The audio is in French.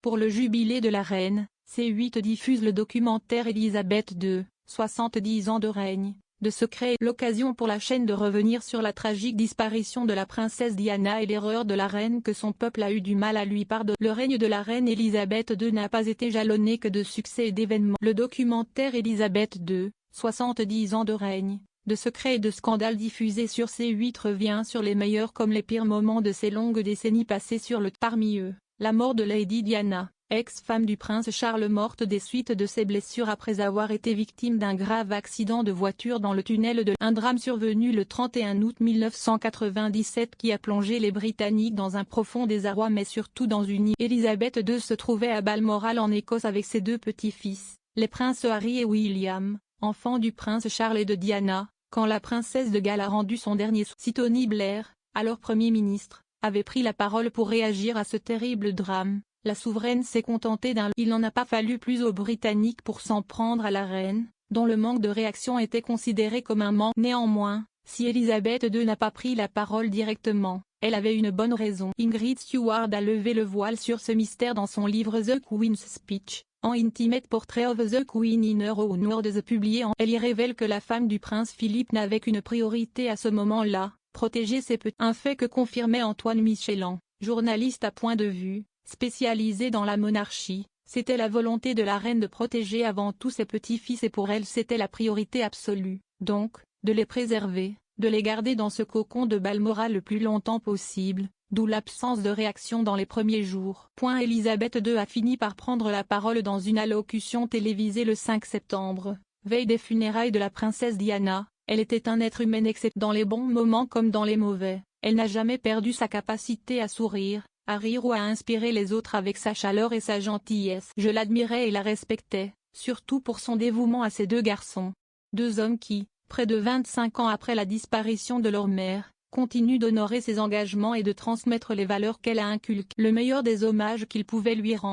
Pour le jubilé de la reine, C8 diffuse le documentaire Élisabeth II, 70 ans de règne, de secret. L'occasion pour la chaîne de revenir sur la tragique disparition de la princesse Diana et l'erreur de la reine que son peuple a eu du mal à lui pardonner. Le règne de la reine Élisabeth II n'a pas été jalonné que de succès et d'événements. Le documentaire Élisabeth II, 70 ans de règne, de secrets et de scandales diffusé sur C8 revient sur les meilleurs comme les pires moments de ces longues décennies passées sur le parmi eux, la mort de Lady Diana, ex-femme du prince Charles morte des suites de ses blessures après avoir été victime d'un grave accident de voiture dans le tunnel de un drame survenu le 31 août 1997 qui a plongé les Britanniques dans un profond désarroi mais surtout dans une Élisabeth II se trouvait à Balmoral en Écosse avec ses deux petits-fils, les princes Harry et William, enfants du prince Charles et de Diana, quand la princesse de Galles a rendu son dernier souffle. Tony Blair, alors Premier ministre, avait pris la parole pour réagir à ce terrible drame. La souveraine s'est contentée d'un « il n'en a pas fallu plus aux Britanniques pour s'en prendre à la reine », dont le manque de réaction était considéré comme un manque. Néanmoins, si Élisabeth II n'a pas pris la parole directement, elle avait une bonne raison. Ingrid Stewart a levé le voile sur ce mystère dans son livre The Queen's Speech, en Intimate Portrait of the Queen in Her Own Words publié en. Elle y révèle que la femme du prince Philippe n'avait qu'une priorité à ce moment-là, protéger ses petits. Un fait que confirmait Antoine Michelan, journaliste à point de vue, spécialisé dans la monarchie. C'était la volonté de la reine de protéger avant tout ses petits-fils et pour elle c'était la priorité absolue, donc, de les préserver, de les garder dans ce cocon de Balmoral le plus longtemps possible, d'où l'absence de réaction dans les premiers jours. Élisabeth II a fini par prendre la parole dans une allocution télévisée le 5 septembre, veille des funérailles de la princesse Diana. Elle était un être humain excepté dans les bons moments comme dans les mauvais. Elle n'a jamais perdu sa capacité à sourire, à rire ou à inspirer les autres avec sa chaleur et sa gentillesse. Je l'admirais et la respectais, surtout pour son dévouement à ses deux garçons. Deux hommes qui, près de 25 ans après la disparition de leur mère, continuent d'honorer ses engagements et de transmettre les valeurs qu'elle a inculquées. Le meilleur des hommages qu'il pouvait lui rendre.